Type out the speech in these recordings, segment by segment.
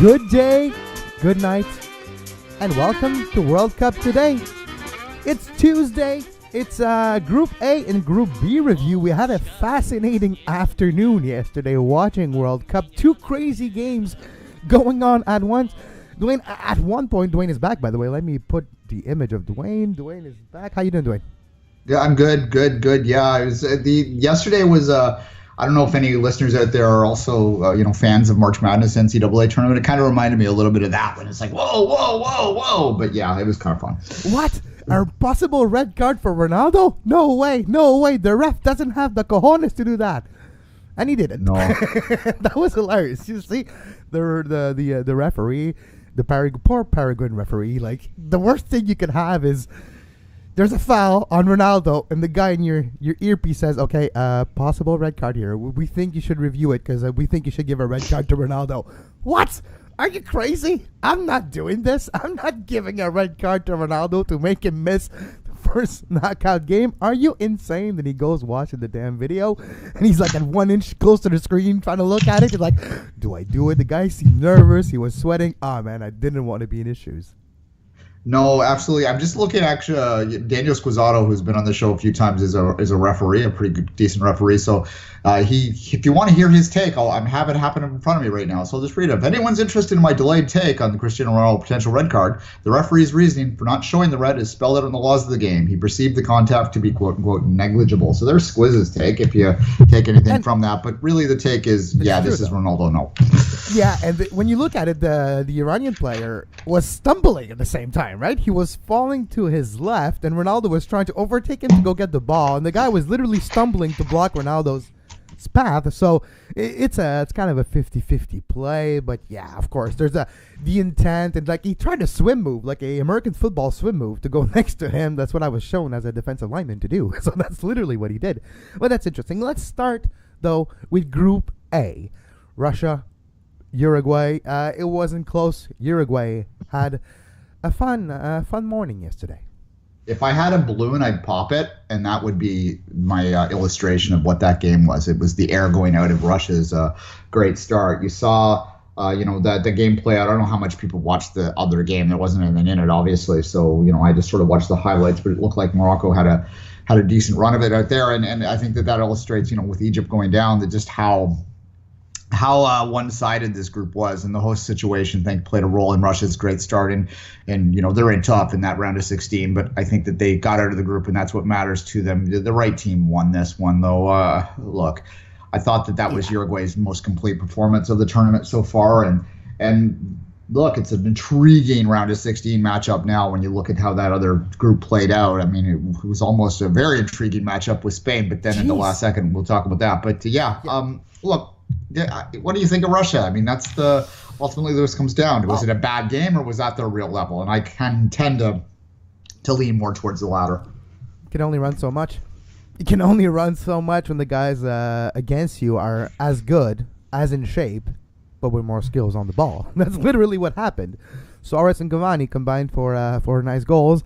Good day, good night, and welcome to World Cup Today. It's Tuesday. It's Group A and Group B review. We had a fascinating afternoon yesterday watching World Cup. Two crazy games going on at once. Duane, at one point, Duane is back, by the way. Let me put the image of Duane. Duane is back. How you doing, Duane? Yeah, I'm good. Yeah, it was yesterday was I don't know if any listeners out there are also fans of March Madness NCAA tournament. It kind of reminded me a little bit of that when it's like whoa. But yeah, it was kind of fun. What? A possible red card for Ronaldo? No way. The ref doesn't have the cojones to do that, and he didn't. No, that was hilarious. You see, the referee, poor Paraguayan referee. Like, the worst thing you could have is there's a foul on Ronaldo, and the guy in your earpiece says, "Okay, possible red card here. We think you should review it because we think you should give a red card to Ronaldo." What? Are you crazy? I'm not doing this. I'm not giving a red card to Ronaldo to make him miss the first knockout game. Are you insane? Then he goes watching the damn video, and he's like at 1 inch close to the screen trying to look at it. He's like, do I do it? The guy seemed nervous. He was sweating. Oh, man, I didn't want to be in his shoes. No, absolutely. I'm just looking at Daniel Squizzato, who's been on the show a few times, is a referee, a pretty good, decent referee. So if you want to hear his take, I'm having it happen in front of me right now. So I'll just read it. If anyone's interested in my delayed take on the Cristiano Ronaldo potential red card, the referee's reasoning for not showing the red is spelled out in the laws of the game. He perceived the contact to be quote unquote negligible. So there's Squizz's take if you take anything from that. But really the take is, this is Ronaldo, no. Yeah, and when you look at it, the Iranian player was stumbling at the same time, right? He was falling to his left, and Ronaldo was trying to overtake him to go get the ball, and the guy was literally stumbling to block Ronaldo's path. So it's kind of a 50-50 play, but yeah, of course, there's the intent, and like he tried a swim move, like a American football swim move, to go next to him. That's what I was shown as a defensive lineman to do. So that's literally what he did. But that's interesting. Let's start though with Group A, Russia, Uruguay. It wasn't close. Uruguay had a fun morning yesterday. If I had a balloon, I'd pop it, and that would be my illustration of what that game was. It was the air going out of Russia's great start. You saw, the game play out. I don't know how much people watched the other game. There wasn't anything in it, obviously. So, I just sort of watched the highlights, but it looked like Morocco had a decent run of it out there. And I think that illustrates, with Egypt going down, that just how one-sided this group was, and the host situation, I think, played a role in Russia's great start, and they're in tough in that round of 16. But I think that they got out of the group, and that's what matters to them. The right team won this one, though. Look, I thought that was Uruguay's most complete performance of the tournament so far, and look, it's an intriguing round of 16 matchup now when you look at how that other group played out. I mean, it was almost a very intriguing matchup with Spain, but then in the last second, we'll talk about that. But look. Yeah, what do you think of Russia? I mean, that's ultimately this comes down to. Was it a bad game, or was that their real level? And I can tend to lean more towards the latter. You can only run so much. You can only run so much when the guys against you are as good, as in shape, but with more skills on the ball. That's literally what happened. Suarez and Cavani combined for nice goals,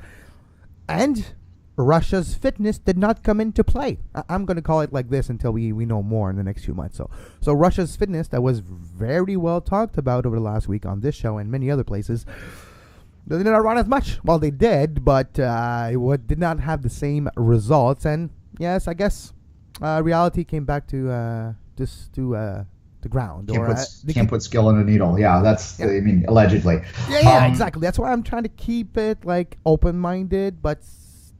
and Russia's fitness did not come into play. I'm going to call it like this until we know more in the next few months. So Russia's fitness, that was very well talked about over the last week on this show and many other places, they did not run as much. Well, they did, but did not have the same results. And yes, I guess reality came back to the ground. Can't put skill in a needle. Yeah, I mean, allegedly. Yeah, exactly. That's why I'm trying to keep it like open-minded, but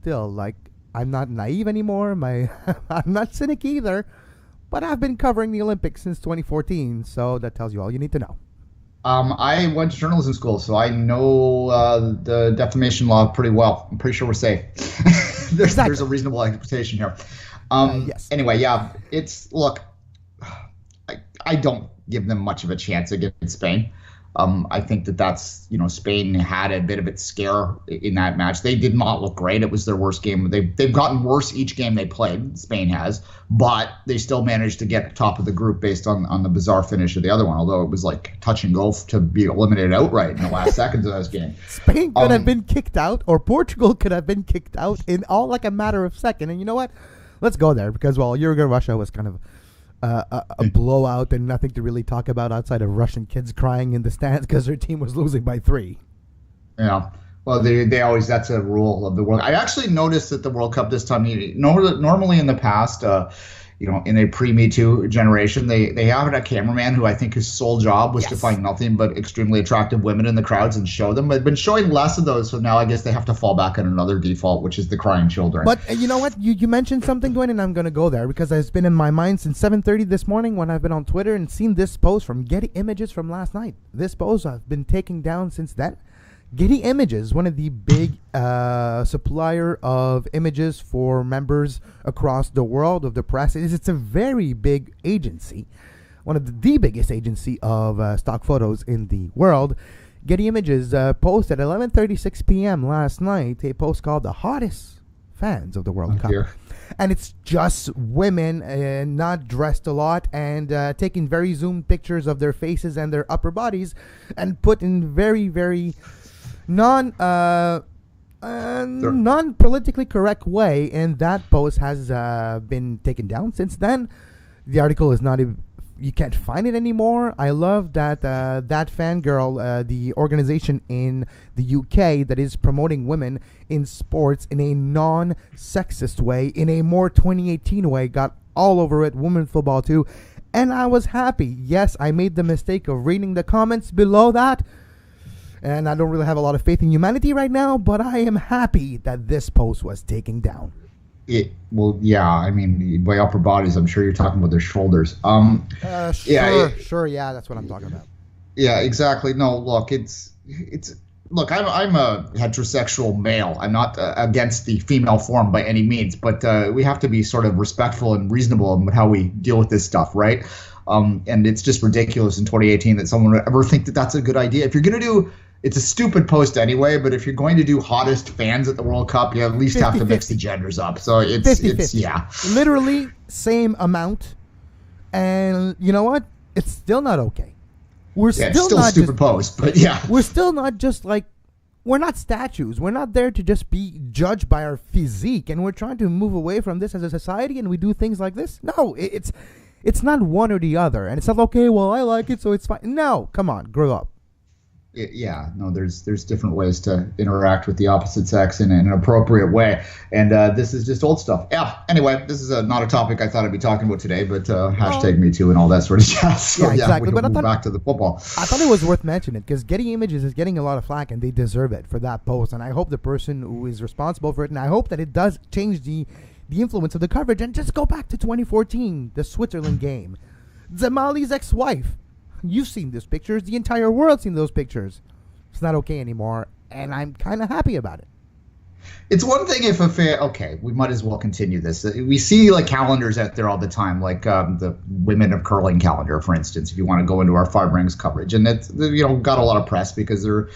still, like, I'm not naive anymore. I'm not cynic either, but I've been covering the Olympics since 2014, so that tells you all you need to know. I went to journalism school, so I know the defamation law pretty well. I'm pretty sure we're safe. There's a reasonable expectation here. Yes. Anyway, yeah, look, I don't give them much of a chance against Spain. I think that's, Spain had a bit of its scare in that match. They did not look great. It was their worst game. They've gotten worse each game they played, Spain has, but they still managed to get top of the group based on the bizarre finish of the other one, although it was like touch and go to be eliminated outright in the last seconds of this game. Spain could have been kicked out, or Portugal could have been kicked out in all like a matter of seconds. And you know what? Let's go there because, Uruguay, Russia was kind of a blowout and nothing to really talk about outside of Russian kids crying in the stands because their team was losing by 3. Yeah. Well, they always, that's a rule of the world. I actually noticed that the World Cup this time, normally in the past, in a pre-Me Too generation, they have a cameraman who I think his sole job was to find nothing but extremely attractive women in the crowds and show them. They've been showing less of those, so now I guess they have to fall back on another default, which is the crying children. But you know what? You mentioned something, Duane, and I'm going to go there because it's been in my mind since 7:30 this morning when I've been on Twitter and seen this post from Getty Images from last night. This post I've been taking down since then. Getty Images, one of the big supplier of images for members across the world of the press. It's a very big agency, one of the biggest agency of stock photos in the world. Getty Images posted at 11:36 p.m. last night a post called "The Hottest Fans of the World Cup." Dear. And it's just women not dressed a lot and taking very zoomed pictures of their faces and their upper bodies and put in very, very non-politically correct way, and that post has been taken down since then. The article is not you can't find it anymore. I love that that fangirl, the organization in the UK that is promoting women in sports in a non-sexist way, in a more 2018 way, got all over it, women's football too, and I was happy. Yes, I made the mistake of reading the comments below that, and I don't really have a lot of faith in humanity right now, but I am happy that this post was taken down. Well, yeah, I mean, by upper bodies, I'm sure you're talking about their shoulders. Sure, yeah, that's what I'm talking about. Yeah, exactly. No, look, look, I'm a heterosexual male. I'm not against the female form by any means, but we have to be sort of respectful and reasonable in how we deal with this stuff, right? And it's just ridiculous in 2018 that someone would ever think that that's a good idea. If you're going to do, it's a stupid post anyway, but if you're going to do hottest fans at the World Cup, you at least have to mix the genders up. So it's yeah. Literally same amount. And you know what? It's still not okay. It's still a stupid post, but yeah. We're still not just like, we're not statues. We're not there to just be judged by our physique, and we're trying to move away from this as a society, and we do things like this. No, it's not one or the other, and it's not okay. Well, I like it, so it's fine. No, come on, grow up. There's different ways to interact with the opposite sex in an appropriate way, and this is just old stuff. Yeah. Anyway, this is not a topic I thought I'd be talking about today, but hashtag Me Too and all that sort of jazz. So, exactly. But back to the football. I thought it was worth mentioning because Getty Images is getting a lot of flack, and they deserve it for that post. And I hope the person who is responsible for it, and I hope that it does change the influence of the coverage, and just go back to 2014, the Switzerland game. Zamali's ex-wife. You've seen those pictures. The entire world's seen those pictures. It's not okay anymore, and I'm kind of happy about it. It's one thing if okay, we might as well continue this. We see like calendars out there all the time, like the Women of Curling calendar, for instance, if you want to go into our Five Rings coverage. And it's, got a lot of press because they're,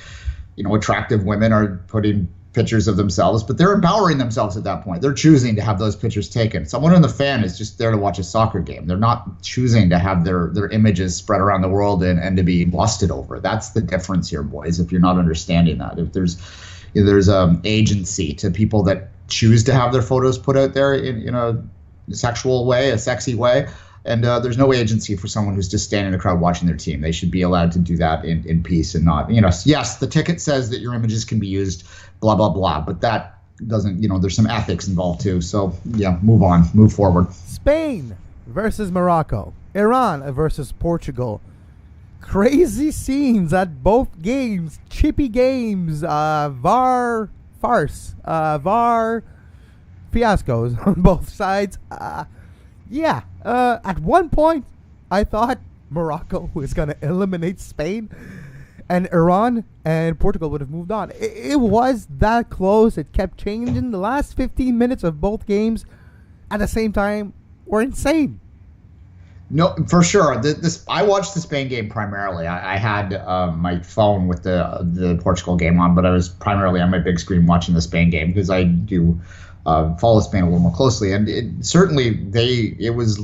attractive women are putting pictures of themselves, but they're empowering themselves at that point. They're choosing to have those pictures taken. Someone in the fan is just there to watch a soccer game. They're not choosing to have their images spread around the world and to be lusted over. That's the difference here, boys, if you're not understanding that. If there's agency to people that choose to have their photos put out there in a sexual way, a sexy way, and there's no agency for someone who's just standing in the crowd watching their team. They should be allowed to do that in peace and not, yes, the ticket says that your images can be used, blah, blah, blah, but that doesn't, there's some ethics involved too. So, yeah, move forward. Spain versus Morocco. Iran versus Portugal. Crazy scenes at both games. Chippy games. VAR farce. VAR fiascos on both sides. At one point, I thought Morocco was going to eliminate Spain, and Iran and Portugal would have moved on. It was that close. It kept changing. The last 15 minutes of both games at the same time were insane. No, for sure. I watched the Spain game primarily. I had my phone with the Portugal game on, but I was primarily on my big screen watching the Spain game because I do follow Spain a little more closely. And it was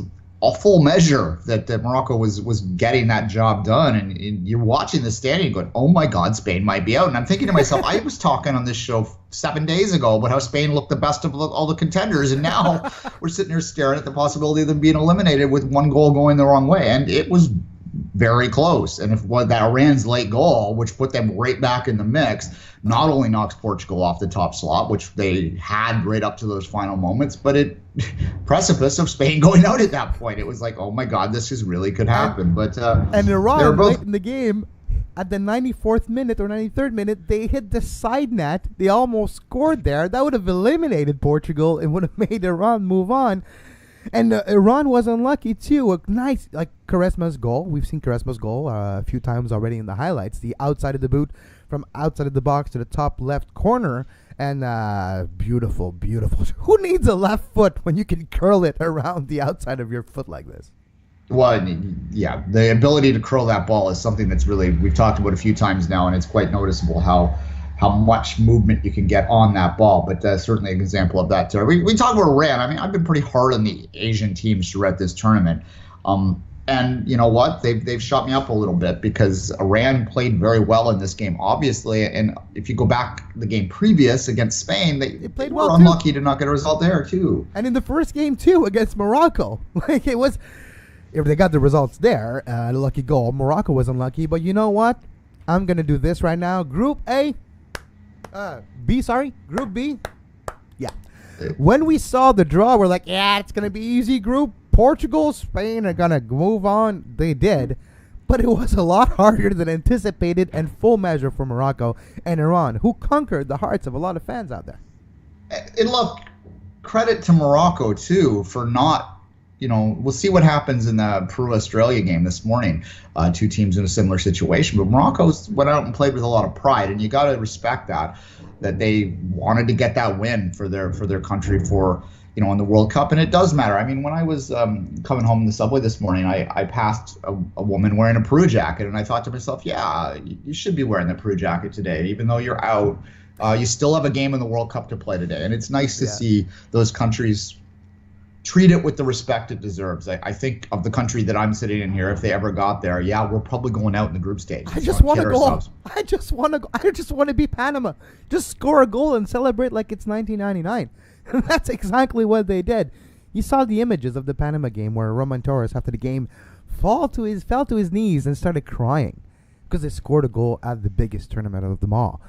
a full measure that Morocco was getting that job done. And you're watching the standing going, oh my God, Spain might be out. And I'm thinking to myself, I was talking on this show 7 days ago about how Spain looked the best of all the contenders. And now we're sitting here staring at the possibility of them being eliminated with one goal going the wrong way. And it was very close. And if that Iran's late goal, which put them right back in the mix, not only knocks Portugal off the top slot, which they had right up to those final moments, but it precipice of Spain going out at that point. It was like, oh my God, this is really could happen. But and Iran late in the game, at the 94th minute or 93rd minute, they hit the side net. They almost scored there. That would have eliminated Portugal and would have made Iran move on. And Iran was unlucky too. A nice, like Quaresma's goal. We've seen Quaresma's goal a few times already in the highlights. The outside of the boot from outside of the box to the top left corner. And beautiful, beautiful. Who needs a left foot when you can curl it around the outside of your foot like this? Well, yeah, the ability to curl that ball is something that's really, we've talked about a few times now, and it's quite noticeable how much movement you can get on that ball. But certainly an example of that. We talk about Iran. I mean, I've been pretty hard on the Asian teams throughout this tournament. And you know what? They've shot me up a little bit because Iran played very well in this game, obviously. And if you go back the game previous against Spain, they played well. Were unlucky to not get a result there too. And in the first game too against Morocco, like it was, if they got the results there, a lucky goal. Morocco was unlucky, but you know what? I'm gonna do this right now. Group B. Yeah. When we saw the draw, we're like, yeah, it's gonna be easy group. Portugal, Spain are going to move on. They did. But it was a lot harder than anticipated and full measure for Morocco and Iran, who conquered the hearts of a lot of fans out there. And look, credit to Morocco, too, for not, we'll see what happens in the Peru-Australia game this morning. Two teams in a similar situation. But Morocco went out and played with a lot of pride, and you got to respect that they wanted to get that win for their country in the World Cup, and it does matter. I mean, when I was coming home in the subway this morning, I passed a woman wearing a Peru jacket, and I thought to myself, yeah, you should be wearing the Peru jacket today. Even though you're out, you still have a game in the World Cup to play today, and it's nice to see those countries treat it with the respect it deserves. I think of the country that I'm sitting in here, if they ever got there, we're probably going out in the group stage. I just want to go. I just want to be Panama. Just score a goal and celebrate like it's 1999. That's exactly what they did. You saw the images of the Panama game where Roman Torres, after the game, fell to his knees and started crying because they scored a goal at the biggest tournament of them all.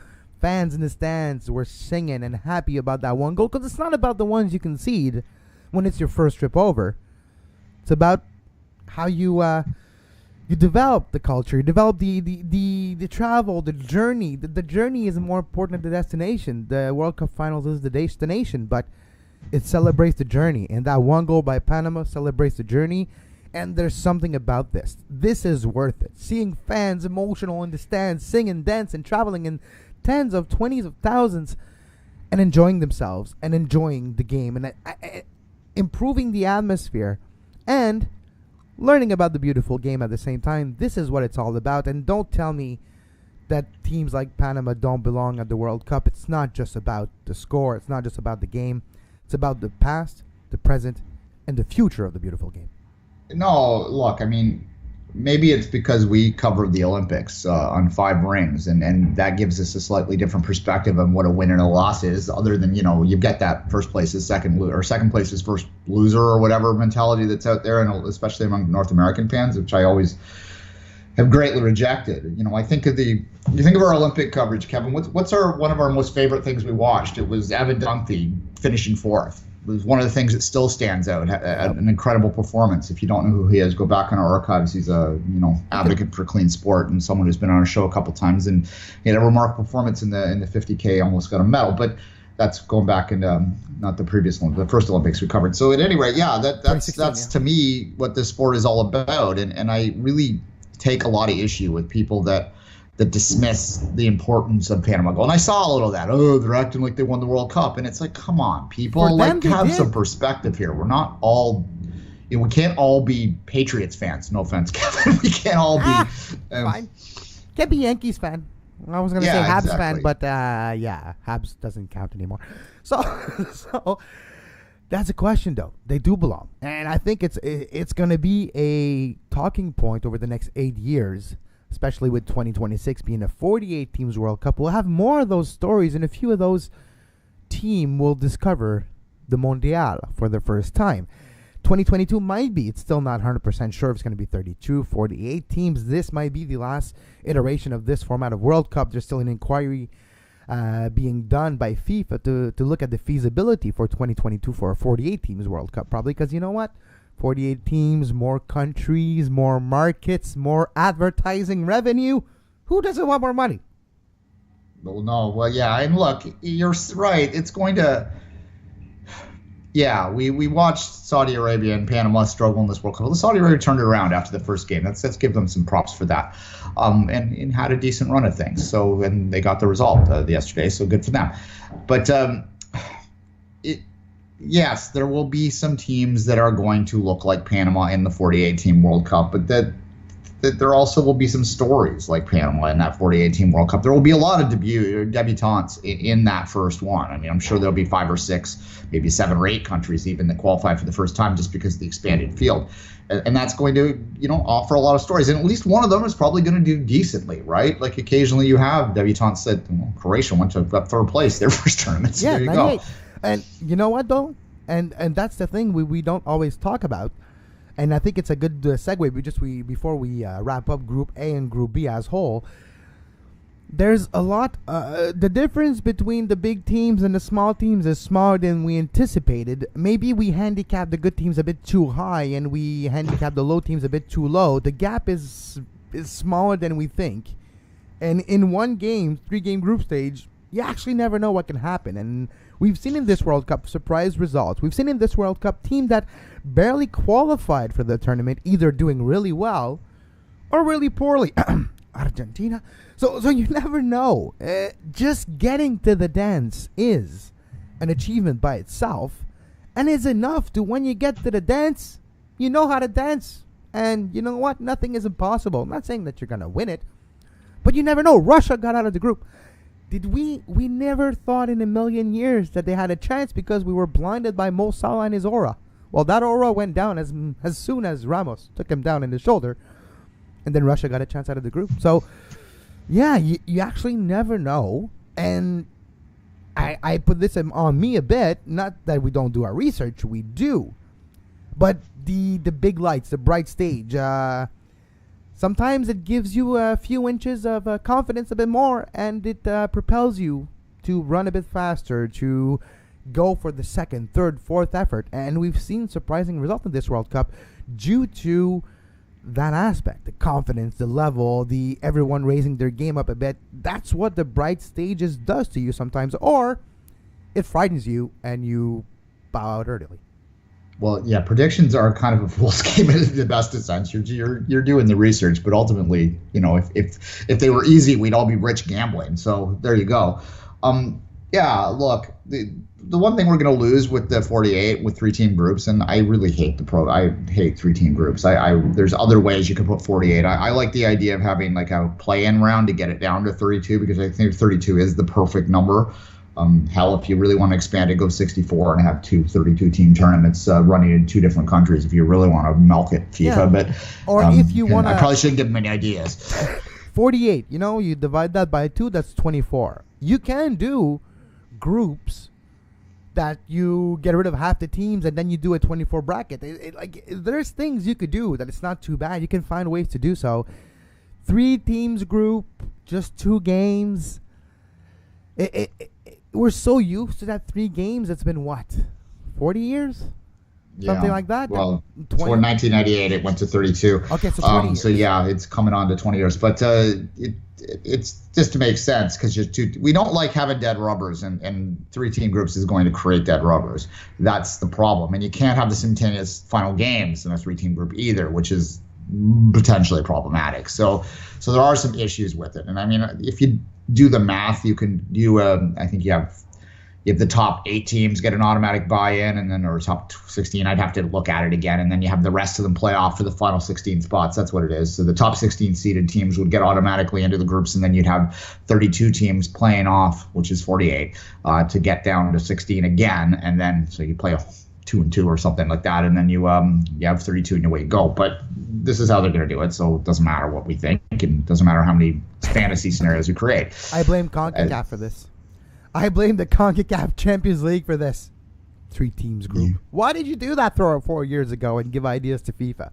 Fans in the stands were singing and happy about that one goal because it's not about the ones you concede when it's your first trip over. It's about how you develop the culture, you develop the travel, the journey. The journey is more important than the destination. The World Cup Finals is the destination, but it celebrates the journey. And that one goal by Panama celebrates the journey. And there's something about this. This is worth it. Seeing fans emotional in the stands, singing, dancing, traveling in tens of 20s of thousands, and enjoying themselves and enjoying the game and improving the atmosphere and learning about the beautiful game at the same time. This is what it's all about. And don't tell me that teams like Panama don't belong at the World Cup. It's not just about the score. It's not just about the game. It's about the past, the present, and the future of the beautiful game. No, look, I mean, maybe it's because we covered the Olympics on 5 rings, and that gives us a slightly different perspective on what a win and a loss is, other than, you get that first place is second place is first loser or whatever mentality that's out there, and especially among North American fans, which I always have greatly rejected. I think of you think of our Olympic coverage, Kevin. What's one of our most favorite things we watched? It was Evan Dunphy finishing 4th. It was one of the things that still stands out. An incredible performance. If you don't know who he is, go back on our archives. He's a advocate for clean sport and someone who's been on our show a couple times. And he had a remarkable performance in the 50K. Almost got a medal, but that's going back into not the previous one, the first Olympics we covered. So at any rate, that's to me what this sport is all about. And I really take a lot of issue with people that dismiss the importance of Panama goal. And I saw a little of that. Oh, they're acting like they won the World Cup. And it's like, come on, people, have some perspective here. We're not all, we can't all be Patriots fans. No offense, Kevin. We can't all be. Fine. Can't be Yankees fan. I was going to say Habs fan, but Habs doesn't count anymore. So That's a question, though. They do belong, and I think it's going to be a talking point over the next 8 years, especially with 2026 being a 48 teams World Cup. We'll have more of those stories, and a few of those teams will discover the Mondial for the first time. 2022 might be. It's still not 100% sure if it's going to be 32, 48 teams. This might be the last iteration of this format of World Cup. There's still an inquiry being done by FIFA to look at the feasibility for 2022 for a 48 teams World Cup. Probably because you know what? 48 teams, more countries, more markets, more advertising revenue. Who doesn't want more money? Well, no. Well, yeah. And look, you're right. It's going to... Yeah, we watched Saudi Arabia and Panama struggle in this World Cup. Well, Saudi Arabia turned it around after the first game. Let's give them some props for that, and had a decent run of things. So, and they got the result yesterday, so good for them. But yes, there will be some teams that are going to look like Panama in the 48-team World Cup, but that there also will be some stories like Panama in that 48-team World Cup. There will be a lot of debutantes in that first one. I mean, I'm sure there'll be 5 or 6, maybe 7 or 8 countries even that qualify for the first time just because of the expanded field. And that's going to, offer a lot of stories. And at least one of them is probably going to do decently, right? Like occasionally you have debutantes that Croatia went to third place their first tournament. So there you go. And you know what, though? And that's the thing we don't always talk about. And I think it's a good segue before we wrap up Group A and Group B as whole. There's a lot. The difference between the big teams and the small teams is smaller than we anticipated. Maybe we handicapped the good teams a bit too high, and we handicapped the low teams a bit too low. The gap is smaller than we think. And in one game, 3-game group stage, you actually never know what can happen. And we've seen in this World Cup surprise results. We've seen in this World Cup team that barely qualified for the tournament either doing really well or really poorly. Argentina. So you never know. Just getting to the dance is an achievement by itself, and is enough to, when you get to the dance, you know how to dance. And you know what? Nothing is impossible. I'm not saying that you're going to win it, but you never know. Russia got out of the group. We never thought in a million years that they had a chance because we were blinded by Mo Salah and his aura. Well, that aura went down as soon as Ramos took him down in the shoulder, and then Russia got a chance out of the group. So, yeah, you actually never know. And I put this on me a bit. Not that we don't do our research, we do. But the big lights, the bright stage, sometimes it gives you a few inches of confidence a bit more, and it propels you to run a bit faster, to go for the second, third, fourth effort. And we've seen surprising results in this World Cup due to that aspect, the confidence, the level, the everyone raising their game up a bit. That's what the bright stages does to you sometimes, or it frightens you and you bow out early. Well, yeah, predictions are kind of a fool's game in the best of sense. You're doing the research, but ultimately, if they were easy, we'd all be rich gambling. So there you go. Yeah, look, the one thing we're going to lose with the 48 with 3-team groups, and I really hate I hate 3-team groups. There's other ways you can put 48. I like the idea of having like a play-in round to get it down to 32, because I think 32 is the perfect number. Hell, if you really want to expand it, go 64 and have 2 32-team tournaments running in 2 different countries if you really want to milk it, FIFA. Yeah. But or if you want to, I probably shouldn't give them any ideas. 48, you divide that by 2, that's 24. You can do groups that you get rid of half the teams and then you do a 24 bracket. There's things you could do that it's not too bad. You can find ways to do so. 3 teams group, just 2 games. We're so used to that 3 games. It's been what, 40 years? Something like that? Well, for 1998, it went to 32. Okay, so 20 years. So yeah, it's coming on to 20 years. But it's just to make sense, because we don't like having dead rubbers, and 3-team groups is going to create dead rubbers. That's the problem. And you can't have the simultaneous final games in a 3-team group either, which is potentially problematic. So there are some issues with it. And I mean, if you do the math, I think you have the top 8 teams get an automatic buy-in, and then or top 16. I'd have to look at it again, and then you have the rest of them play off for the final 16 spots. That's what it is. So the top 16 seeded teams would get automatically into the groups, and then you'd have 32 teams playing off, which is 48, to get down to 16 again, and then so you play 2-2 or something like that, and then you have 32 and away you go. But this is how they're going to do it, so it doesn't matter what we think, and it doesn't matter how many fantasy scenarios we create. I blame CONCACAF for this. I blame the CONCACAF Champions League for this. 3 teams group. Yeah. Why did you do that 4 years ago and give ideas to FIFA?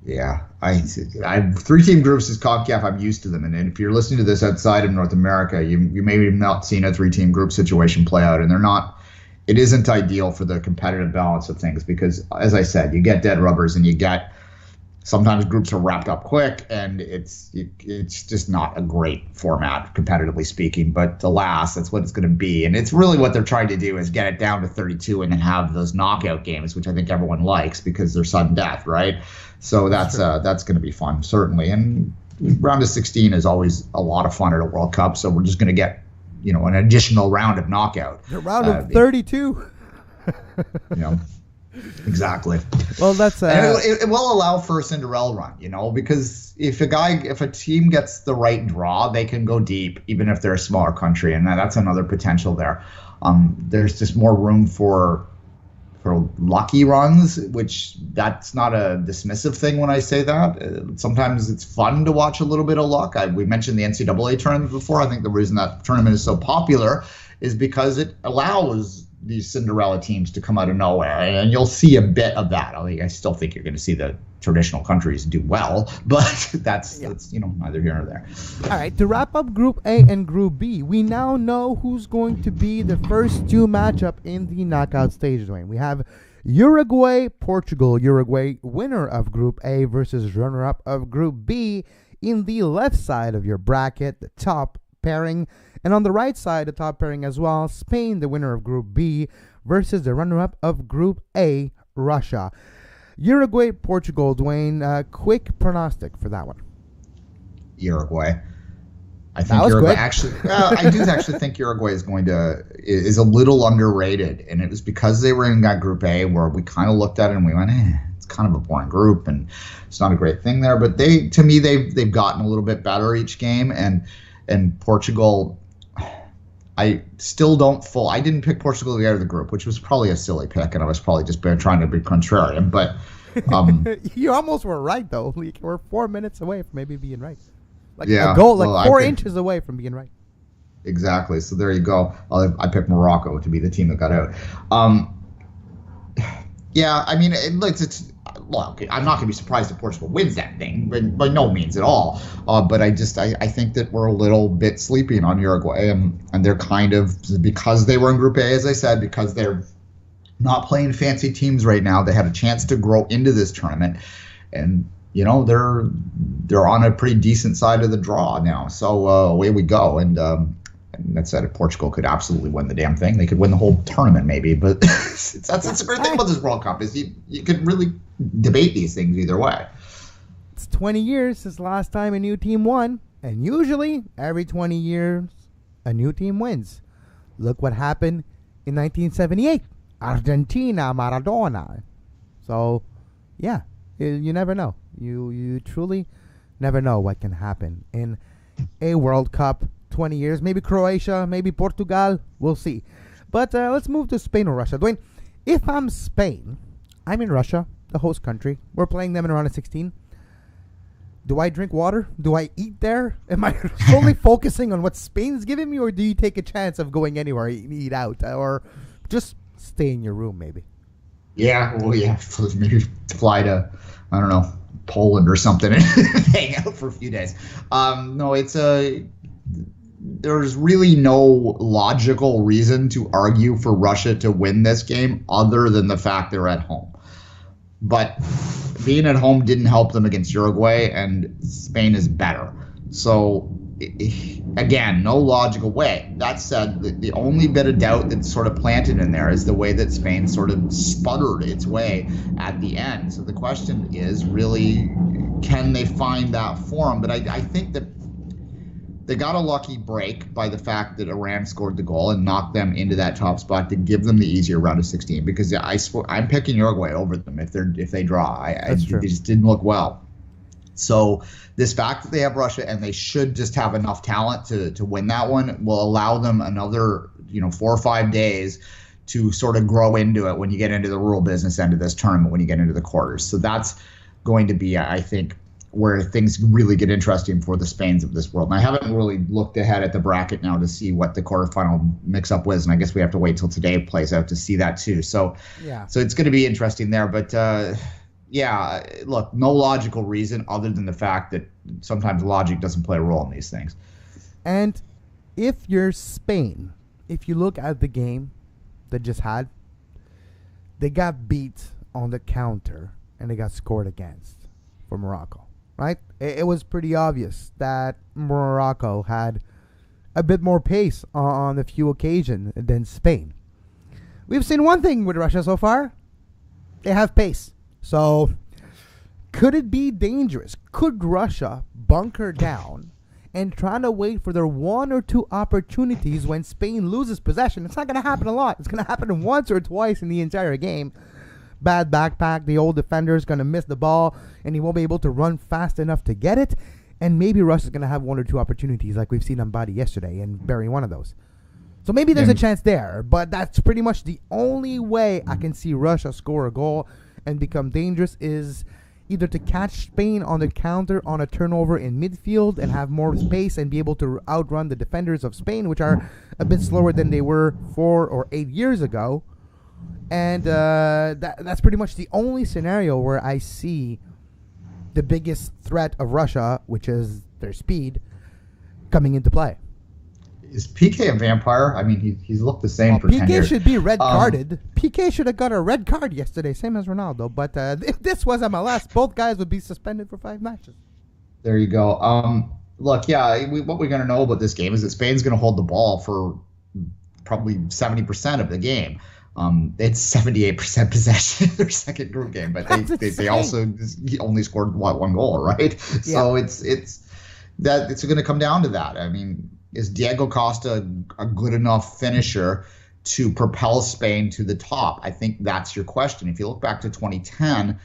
Yeah, I 3-team groups is CONCACAF. I'm used to them, and if you're listening to this outside of North America, you maybe have not seen a 3-team group situation play out, and they're not. It isn't ideal for the competitive balance of things because, as I said, you get dead rubbers, and you get sometimes groups are wrapped up quick, and it's just not a great format competitively speaking. But alas, that's what it's going to be, and it's really what they're trying to do is get it down to 32 and then have those knockout games, which I think everyone likes because they're sudden death, right? So that's going to be fun, certainly. And round of 16 is always a lot of fun at a World Cup, so we're just going to get an additional round of knockout. A round of 32. Exactly. Well, that's it will allow for a Cinderella run, because if a team gets the right draw, they can go deep, even if they're a smaller country, and that's another potential there. There's just more room for lucky runs, which that's not a dismissive thing when I say that. Sometimes it's fun to watch a little bit of luck. We mentioned the NCAA tournament before. I think the reason that tournament is so popular is because it allows these Cinderella teams to come out of nowhere, and you'll see a bit of that. I still think you're going to see the traditional countries do well, but that's neither here nor there. All right, to wrap up Group A and Group B, we now know who's going to be the first 2 matchup in the knockout stage, Duane. We have Uruguay, Portugal. Uruguay, winner of Group A versus runner-up of Group B in the left side of your bracket, the top pairing. And on the right side, the top pairing as well, Spain, the winner of Group B, versus the runner-up of Group A, Russia. Uruguay, Portugal, Duane, quick pronostic for that one. Uruguay. I think Uruguay actually. I do actually think Uruguay is a little underrated, and it was because they were in that Group A where we kind of looked at it and we went, it's kind of a boring group, and it's not a great thing there. But they've gotten a little bit better each game, and Portugal. I still don't I didn't pick Portugal to get out of the group, which was probably a silly pick, and I was probably just trying to be contrarian. But you almost were right, though. We're 4 minutes away from maybe being right. A goal, 4 inches away from being right. Exactly. So there you go. I picked Morocco to be the team that got out. Yeah, I mean, look, I'm not going to be surprised if Portugal wins that thing, but by no means at all. But I think that we're a little bit sleeping on Uruguay, and they're kind of, because they were in Group A, as I said, because they're not playing fancy teams right now. They had a chance to grow into this tournament, and they're on a pretty decent side of the draw now. So away we go, and that said, Portugal could absolutely win the damn thing. They could win the whole tournament, maybe. But that's a great thing about this World Cup is you could really debate these things either way. It's 20 years since the last time a new team won, and usually every 20 years a new team wins. Look what happened in 1978, Argentina, Maradona. So, yeah, you never know. You truly never know what can happen in a World Cup. 20 years, maybe Croatia, maybe Portugal, we'll see. But let's move to Spain or Russia. Duane, if I'm Spain, I'm in Russia, the host country. We're playing them in a round of 16. Do I drink water? Do I eat there? Am I solely focusing on what Spain's giving me, or do you take a chance of going anywhere and eat out, or just stay in your room maybe? Yeah, well, yeah, maybe fly to, I don't know, Poland or something and hang out for a few days. No, there's really no logical reason to argue for Russia to win this game other than the fact they're at home. But being at home didn't help them against Uruguay, and Spain is better. So, again, no logical way. That said, the only bit of doubt that's sort of planted in there is the way that Spain sort of sputtered its way at the end. So the question is really, can they find that form? But I think that they got a lucky break by the fact that Iran scored the goal and knocked them into that top spot to give them the easier round of 16. Because I'm picking Uruguay over them if they draw. They just didn't look well. So this fact that they have Russia and they should just have enough talent to win that one will allow them another 4 or 5 days to sort of grow into it when you get into the rural business end of this tournament, when you get into the quarters. So that's going to be, I think, where things really get interesting for the Spains of this world. And I haven't really looked ahead at the bracket now to see what the quarterfinal mix-up was, and I guess we have to wait till today plays out to see that too. So, so it's going to be interesting there. But yeah, look, no logical reason other than the fact that sometimes logic doesn't play a role in these things. And if you're Spain, if you look at the game they just had, they got beat on the counter and they got scored against for Morocco. Right? It was pretty obvious that Morocco had a bit more pace on a few occasions than Spain. We've seen one thing with Russia so far. They have pace. So, could it be dangerous? Could Russia bunker down and try to wait for their one or two opportunities when Spain loses possession? It's not going to happen a lot. It's going to happen once or twice in the entire game. Bad backpack, the old defender is going to miss the ball, and he won't be able to run fast enough to get it. And maybe Russia's going to have one or two opportunities like we've seen on Body yesterday and bury one of those. So maybe there's a chance there, but that's pretty much the only way I can see Russia score a goal and become dangerous is either to catch Spain on the counter on a turnover in midfield and have more space and be able to outrun the defenders of Spain, which are a bit slower than they were 4 or 8 years ago. And that's pretty much the only scenario where I see the biggest threat of Russia, which is their speed, coming into play. Is PK a vampire? I mean, he's looked the same for 10 years. PK should be red-carded. PK should have got a red card yesterday, same as Ronaldo. But if this was MLS, both guys would be suspended for 5 matches. There you go. Look, yeah, what we're going to know about this game is that Spain's going to hold the ball for probably 70% of the game. It's 78% possession in their second group game, but they also only scored one goal, right? Yeah. So it's going to come down to that. I mean, is Diego Costa a good enough finisher to propel Spain to the top? I think that's your question. If you look back to 2010,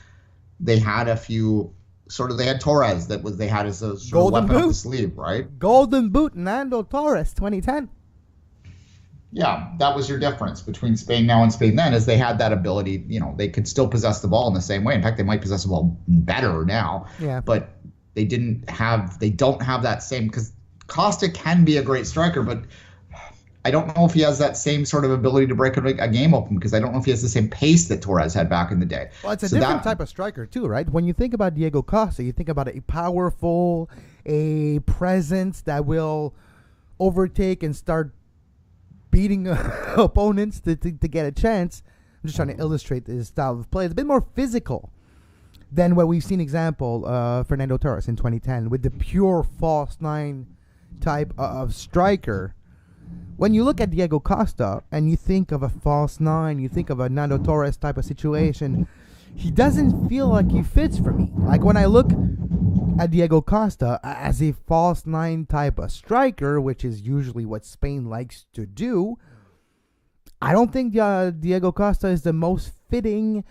they had a few they had Torres they had as a golden weapon up the sleeve, right? Golden boot, Nando Torres, 2010. Yeah, that was your difference between Spain now and Spain then, is they had that ability. They could still possess the ball in the same way. In fact, they might possess the ball better now. Yeah. But they don't have that same, because Costa can be a great striker, but I don't know if he has that same sort of ability to break a game open, because I don't know if he has the same pace that Torres had back in the day. Well, it's a different type of striker too, right? When you think about Diego Costa, you think about a powerful, a presence that will overtake and start beating opponents to get a chance. I'm just trying to illustrate his style of play. It's a bit more physical than what we've seen example Fernando Torres in 2010 with the pure false nine type of striker. When you look at Diego Costa and you think of a false nine, you think of a Nando Torres type of situation, he doesn't feel like he fits for me. Like when I look at Diego Costa as a false nine type of striker, which is usually what Spain likes to do, I don't think Diego Costa is the most fitting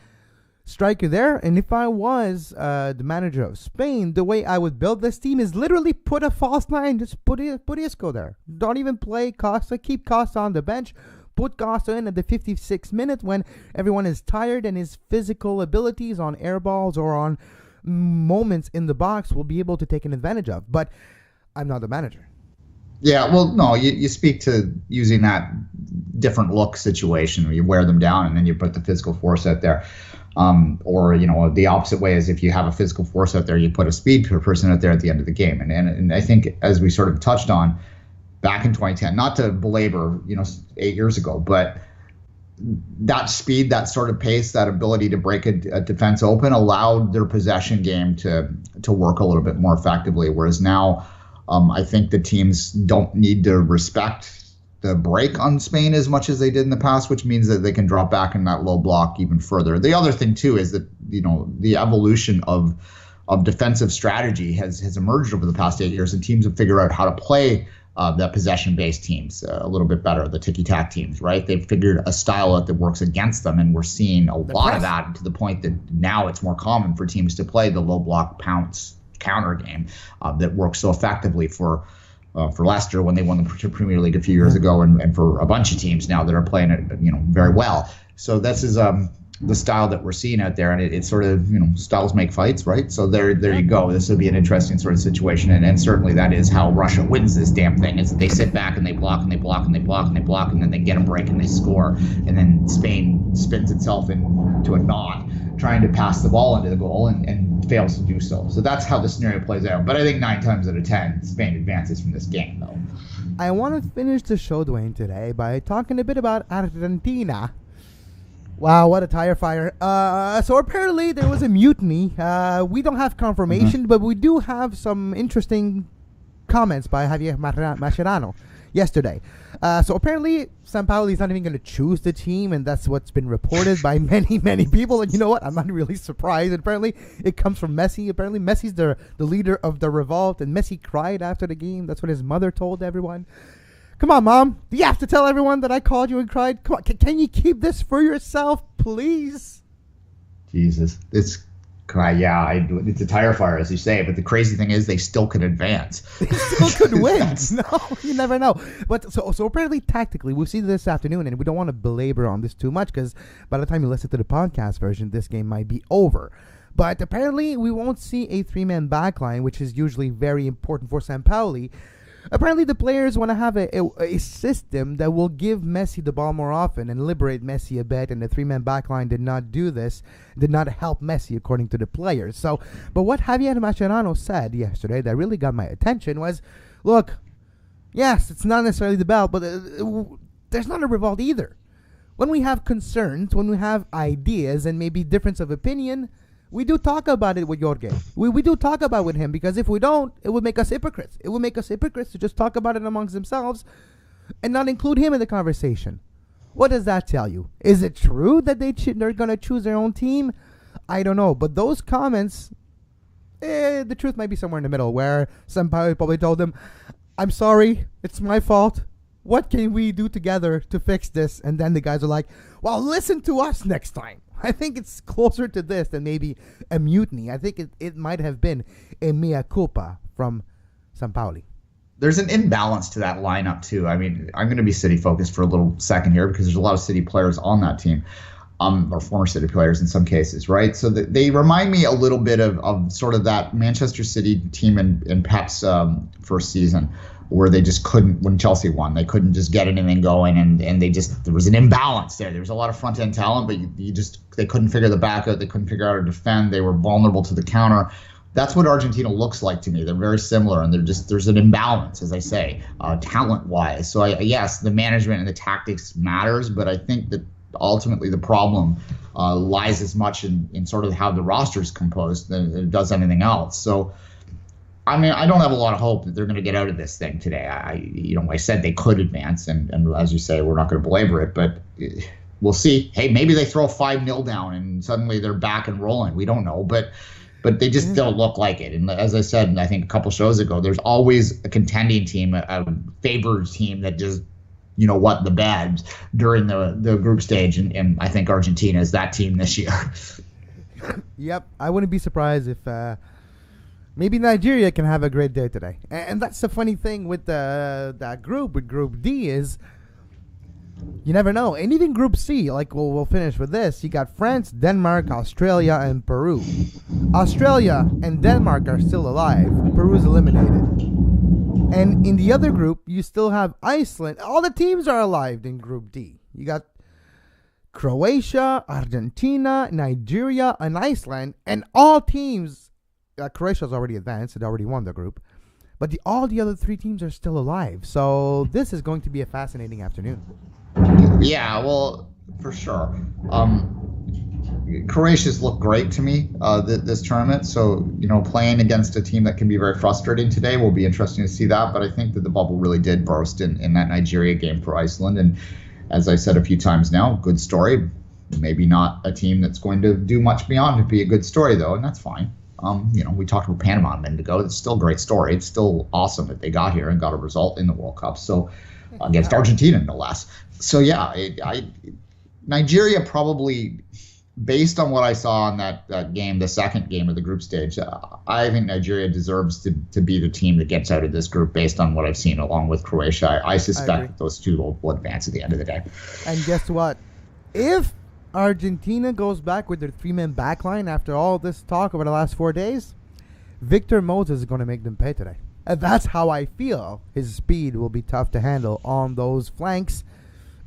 striker there. And if I was the manager of Spain, the way I would build this team is literally put a false nine, just put Isco there. Don't even play Costa, keep Costa on the bench. Put Costa in at the 56th minute when everyone is tired and his physical abilities on air balls or on moments in the box will be able to take an advantage of. But I'm not the manager. Yeah, well, no, you speak to using that different look situation where you wear them down and then you put the physical force out there. Or, the opposite way is if you have a physical force out there, you put a speed person out there at the end of the game. And I think, as we sort of touched on, back in 2010, not to belabor, 8 years ago, but that speed, that sort of pace, that ability to break a defense open allowed their possession game to work a little bit more effectively. Whereas now, I think the teams don't need to respect the break on Spain as much as they did in the past, which means that they can drop back in that low block even further. The other thing too is that, the evolution of defensive strategy has emerged over the past 8 years, and teams have figured out how to play the possession-based teams a little bit better, the ticky-tack teams, right? They've figured a style out that works against them, and we're seeing a lot of that to the point that now it's more common for teams to play the low block pounce counter game that works so effectively for for Leicester when they won the Premier League a few years ago, and for a bunch of teams now that are playing it, very well. So this is the style that we're seeing out there, and it's sort of, styles make fights, right? So there you go. This will be an interesting sort of situation, and certainly that is how Russia wins this damn thing. Is that they sit back and they block and they block and they block and they block, and then they get a break and they score, and then Spain spins itself into a knot trying to pass the ball into the goal and fails to do so. So that's how the scenario plays out. But I think 9 times out of 10, Spain advances from this game, though. I want to finish the show, Duane, today by talking a bit about Argentina. Wow, what a tire fire. So apparently there was a mutiny. We don't have confirmation, but we do have some interesting comments by Javier Mascherano yesterday. So apparently Sampaoli is not even going to choose the team, and that's what's been reported by many, many people. And you know what? I'm not really surprised. And apparently it comes from Messi. Apparently Messi's the leader of the revolt, and Messi cried after the game. That's what his mother told everyone. Come on, Mom. Do you have to tell everyone that I called you and cried? Come on, can you keep this for yourself, please? Jesus. It's a tire fire, as you say, but the crazy thing is they still could advance. They still could win. No, you never know. But so apparently tactically, we'll see this afternoon, and we don't want to belabor on this too much because by the time you listen to the podcast version, this game might be over. But apparently we won't see a 3-man backline, which is usually very important for Sampaoli. Apparently, the players want to have a system that will give Messi the ball more often and liberate Messi a bit, and the 3-man backline did not do this, did not help Messi, according to the players. But what Javier Mascherano said yesterday that really got my attention was, look, yes, it's not necessarily the belt, but there's not a revolt either. When we have concerns, when we have ideas and maybe difference of opinion, we do talk about it with Jorge. We do talk about it with him, because if we don't, it would make us hypocrites. It would make us hypocrites to just talk about it amongst themselves and not include him in the conversation. What does that tell you? Is it true that they're going to choose their own team? I don't know. But those comments, the truth might be somewhere in the middle, where Sampaoli probably told them, I'm sorry, it's my fault. What can we do together to fix this? And then the guys are like, well, listen to us next time. I think it's closer to this than maybe a mutiny. I think it might have been a mea culpa from Sampaoli. There's an imbalance to that lineup, too. I mean, I'm going to be City focused for a little second here because there's a lot of City players on that team, or former City players in some cases, right? So they remind me a little bit of sort of that Manchester City team in Pep's first season, where they just couldn't, when Chelsea won, they couldn't just get anything going, and there was an imbalance there. There was a lot of front end talent, but they couldn't figure the back out. They couldn't figure out how to defend. They were vulnerable to the counter. That's what Argentina looks like to me. They're very similar, and there's an imbalance, as I say, talent wise. So yes, the management and the tactics matters, but I think that ultimately the problem lies as much in sort of how the roster is composed than it does anything else. So, I mean, I don't have a lot of hope that they're going to get out of this thing today. I said they could advance, and as you say, we're not going to belabor it, but we'll see. Hey, maybe they throw 5-0 down and suddenly they're back and rolling. We don't know, but they just don't look like it. And as I said, I think a couple shows ago, there's always a contending team, a favored team that just, the bad during the group stage, and I think Argentina is that team this year. Yep, I wouldn't be surprised if maybe Nigeria can have a great day today. And that's the funny thing with that group, with Group D, is you never know. And even Group C, like we'll finish with this, you got France, Denmark, Australia, and Peru. Australia and Denmark are still alive. Peru's eliminated. And in the other group, you still have Iceland. All the teams are alive in Group D. You got Croatia, Argentina, Nigeria, and Iceland, and all teams. Croatia's already advanced. It already won the group. But all the other 3 teams are still alive. So this is going to be a fascinating afternoon. Yeah, well, for sure. Croatia's looked great to me this tournament. So, playing against a team that can be very frustrating today will be interesting to see that. But I think that the bubble really did burst in that Nigeria game for Iceland. And as I said a few times now, good story. Maybe not a team that's going to do much beyond to be a good story, though, and that's fine. We talked about Panama a minute ago. It's still a great story. It's still awesome that they got here and got a result in the World Cup. So against Argentina, no less. So yeah, Nigeria probably based on what I saw in that game, the second game of the group stage, I think Nigeria deserves to be the team that gets out of this group based on what I've seen, along with Croatia. I suspect that those two will advance at the end of the day. And guess what? If Argentina goes back with their 3-man backline after all this talk over the last 4 days, Victor Moses is going to make them pay today. And that's how I feel. His speed will be tough to handle on those flanks.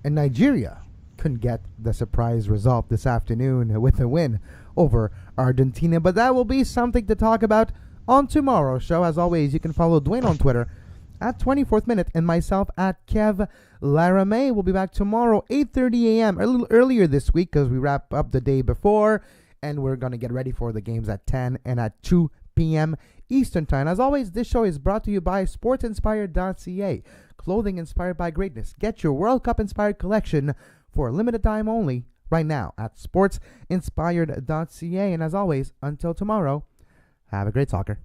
And Nigeria couldn't get the surprise result this afternoon with a win over Argentina. But that will be something to talk about on tomorrow's show. As always, you can follow Duane on Twitter at 24th Minute and myself at Kev Laramee. We'll be back tomorrow, 8:30 a.m., a little earlier this week because we wrap up the day before. And we're going to get ready for the games at 10 and at 2 p.m. Eastern Time. As always, this show is brought to you by sportsinspired.ca. Clothing inspired by greatness. Get your World Cup inspired collection for a limited time only right now at sportsinspired.ca. And as always, until tomorrow, have a great soccer.